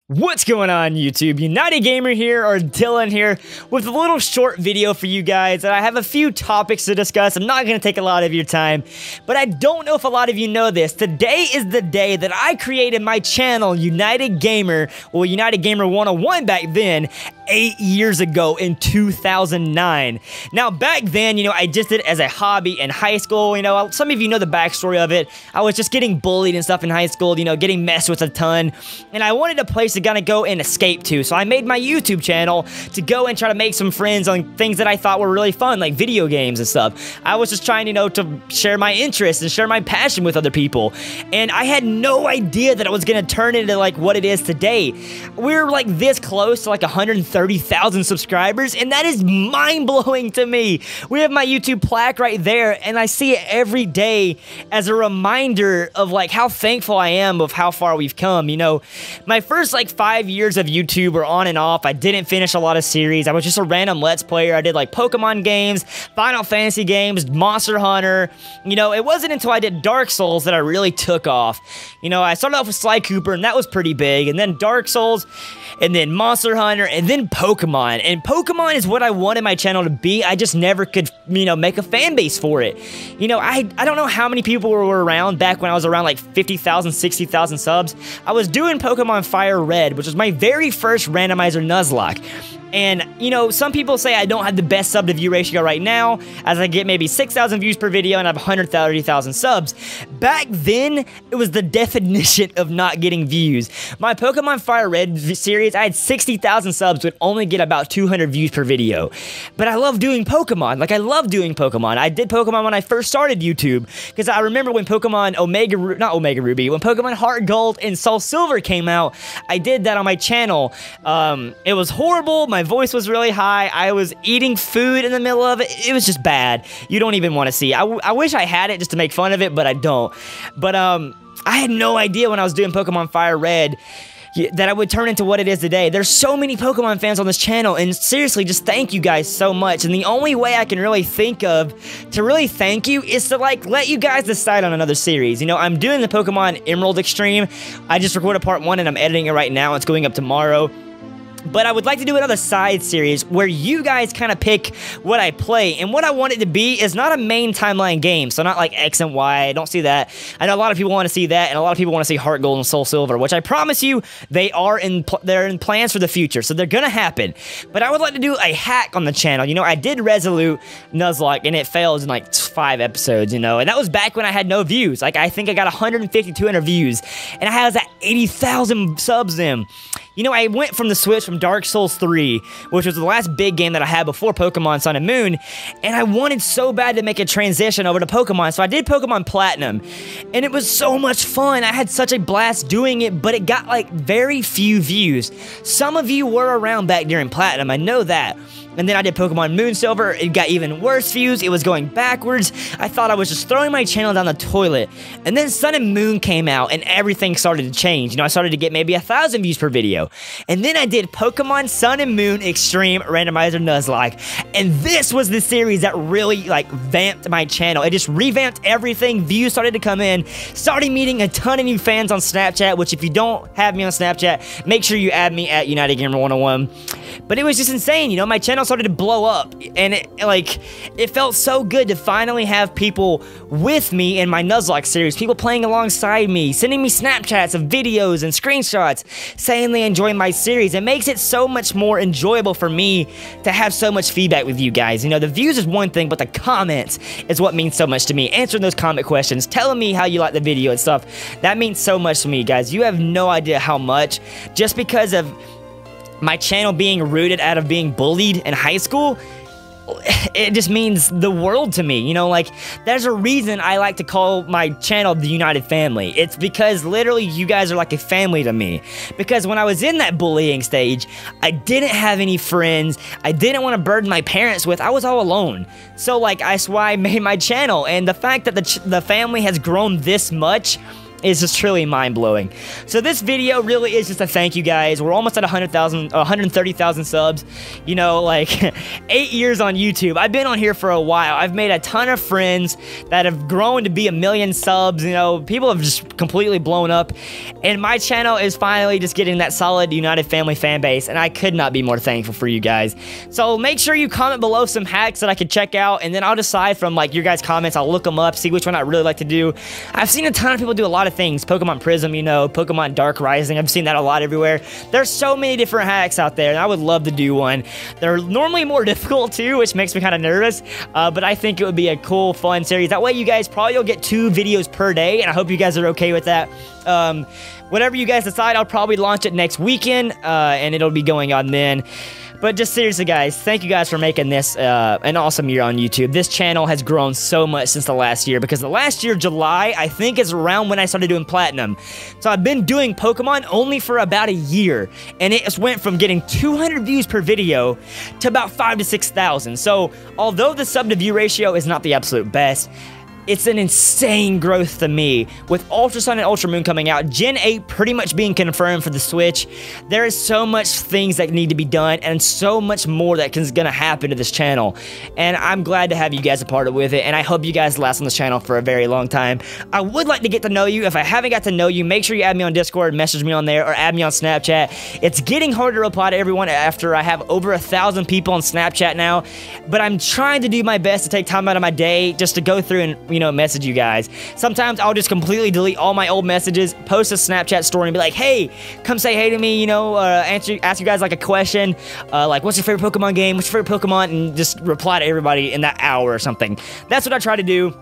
What's going on, YouTube? United Gamer here, or Dylan here, with a little short video for you guys. And I have a few topics to discuss. I'm not going to take a lot of your time, but I don't know if a lot of you know this. Today is the day that I created my channel, United Gamer, well, United Gamer 101 back then, 8 years ago in 2009. Now, back then, I just did it as a hobby in high school. Some of you know the backstory of it. I was just getting bullied and stuff in high school, getting messed with a ton. And I wanted a place to kind of go and escape to. So I made my YouTube channel to go and try to make some friends on things that I thought were really fun, like video games and stuff. I was just trying, to share my interests and share my passion with other people. And I had no idea that I was going to turn into like what it is today. We're like this close to like 130,000 subscribers, and that is mind-blowing to me. We have my YouTube plaque right there, and I see it every day as a reminder of like how thankful I am of how far we've come. My first like 5 years of YouTube were on and off. I didn't finish a lot of series. I was just a random Let's Player. I did like Pokemon games, Final Fantasy games, Monster Hunter. It wasn't until I did Dark Souls that I really took off. I started off with Sly Cooper, and that was pretty big, and then Dark Souls, and then Monster Hunter, and then Pokemon. And Pokemon is what I wanted my channel to be. I just never could, make a fan base for it. I don't know how many people were around back when I was around like 50,000, 60,000 subs. I was doing Pokemon Fire Red, which was my very first randomizer Nuzlocke. And, some people say I don't have the best sub-to-view ratio right now, as I get maybe 6,000 views per video and I have 130,000 subs. Back then, it was the definition of not getting views. My Pokemon Fire Red series, I had 60,000 subs, would only get about 200 views per video. But I love doing Pokemon. Like, I love doing Pokemon. I did Pokemon when I first started YouTube, because I remember when Pokemon when Pokemon Heart Gold and Soul Silver came out, I did that on my channel. It was horrible. My voice was really high. I was eating food in the middle of it. It was just bad. You don't even want to see. I wish I had it just to make fun of it, but I don't. But I had no idea when I was doing Pokemon Fire Red that I would turn into what it is today. There's so many Pokemon fans on this channel, and seriously, just thank you guys so much. And the only way I can really think of to really thank you is to like let you guys decide on another series. I'm doing the Pokemon Emerald Extreme. I just recorded part 1 and I'm editing it right now. It's going up tomorrow. But I would like to do another side series where you guys kind of pick what I play. And what I want it to be is not a main timeline game. So not like X and Y. I don't see that. I know a lot of people want to see that, and a lot of people want to see Heart Gold and Soul Silver, which I promise you they're in plans for the future. So they're going to happen. But I would like to do a hack on the channel. I did Resolute Nuzlocke, and it failed in like 5 episodes, and that was back when I had no views. Like, I think I got 150, 200 views, and I had 80,000 subs in. I went from the switch from Dark Souls 3, which was the last big game that I had before Pokemon Sun and Moon, and I wanted so bad to make a transition over to Pokemon, so I did Pokemon Platinum, and it was so much fun. I had such a blast doing it, but it got like very few views. Some of you were around back during Platinum, I know that. And then I did Pokemon Moon Silver. It got even worse views. It was going backwards. I thought I was just throwing my channel down the toilet. And then Sun and Moon came out, and everything started to change. I started to get maybe 1,000 views per video. And then I did Pokemon Sun and Moon Extreme Randomizer Nuzlocke. And this was the series that really, vamped my channel. It just revamped everything. Views started to come in. Started meeting a ton of new fans on Snapchat, which if you don't have me on Snapchat, make sure you add me at United Gamer 101. But it was just insane, my channel started to blow up, and it felt so good to finally have people with me in my Nuzlocke series, people playing alongside me, sending me Snapchats of videos and screenshots, saying they enjoy my series. It makes it so much more enjoyable for me to have so much feedback with you guys. The views is one thing, but the comments is what means so much to me. Answering those comment questions, telling me how you like the video and stuff, that means so much to me, guys. You have no idea how much, just because of my channel being rooted out of being bullied in high school. It just means the world to me. There's a reason I like to call my channel the United Family. It's because literally you guys are like a family to me. Because when I was in that bullying stage, I didn't have any friends. I didn't want to burden my parents with. I was all alone. So that's why I made my channel. And the fact that the family has grown this much is just truly mind-blowing. So this video really is just a thank you guys. We're almost at 130,000 subs. You know, like 8 years on YouTube. I've been on here for a while. I've made a ton of friends that have grown to be 1 million subs. You know, people have just completely blown up. And my channel is finally just getting that solid United Family fan base. And I could not be more thankful for you guys. So make sure you comment below some hacks that I could check out. And then I'll decide from like your guys' comments. I'll look them up, see which one I really like to do. I've seen a ton of people do a lot of things. Pokemon Prism, you know, Pokemon Dark Rising. I've seen that a lot everywhere. There's so many different hacks out there, and I would love to do one. They're normally more difficult too, which makes me kind of nervous, but I think it would be a cool, fun series. That way you guys probably will get 2 videos per day, and I hope you guys are okay with that. Whatever you guys decide, I'll probably launch it next weekend, and it'll be going on then. But just seriously, guys, thank you guys for making this an awesome year on YouTube. This channel has grown so much since the last year, because the last year, July, I think is around when I started doing Platinum. So I've been doing Pokemon only for about a year, and it just went from getting 200 views per video to about 5,000 to 6,000. So although the sub to view ratio is not the absolute best, it's an insane growth to me. With Ultra Sun and Ultra Moon coming out, Gen 8 pretty much being confirmed for the Switch, there is so much things that need to be done and so much more that is going to happen to this channel. And I'm glad to have you guys a part of it, and I hope you guys last on this channel for a very long time. I would like to get to know you. If I haven't got to know you, make sure you add me on Discord, message me on there, or add me on Snapchat. It's getting harder to reply to everyone after I have over 1,000 people on Snapchat now, but I'm trying to do my best to take time out of my day just to go through and, you know, message you guys. Sometimes I'll just completely delete all my old messages, post a Snapchat story, and be like, hey, come say hey to me, you know, ask you guys like a question, like, what's your favorite Pokemon game? What's your favorite Pokemon? And just reply to everybody in that hour or something. That's what I try to do.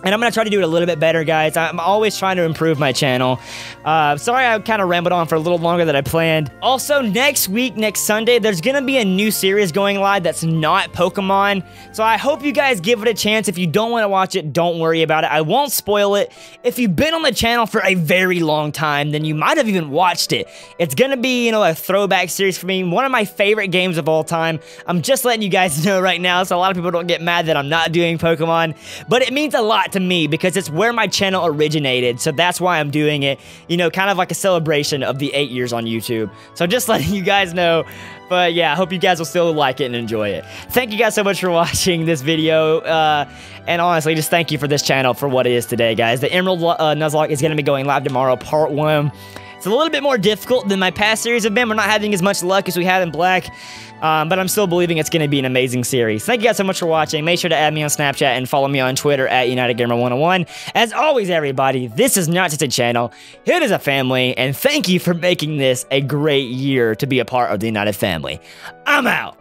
And I'm going to try to do it a little bit better, guys. I'm always trying to improve my channel. Sorry I kind of rambled on for a little longer than I planned. Also, next week, next Sunday, there's going to be a new series going live that's not Pokemon. So I hope you guys give it a chance. If you don't want to watch it, don't worry about it. I won't spoil it. If you've been on the channel for a very long time, then you might have even watched it. It's going to be, you know, a throwback series for me. One of my favorite games of all time. I'm just letting you guys know right now so a lot of people don't get mad that I'm not doing Pokemon. But it means a lot to me because it's where my channel originated, so that's why I'm doing it, you know, kind of like a celebration of the 8 years on YouTube. So just letting you guys know. But yeah, I hope you guys will still like it and enjoy it. Thank you guys so much for watching this video, and honestly, just thank you for this channel for what it is today, guys. The Emerald Nuzlocke is going to be going live tomorrow, part 1. It's a little bit more difficult than my past series have been. We're not having as much luck as we had in Black, but I'm still believing it's going to be an amazing series. Thank you guys so much for watching. Make sure to add me on Snapchat and follow me on Twitter at UnitedGamer101. As always, everybody, this is not just a channel. It is a family, and thank you for making this a great year to be a part of the United family. I'm out.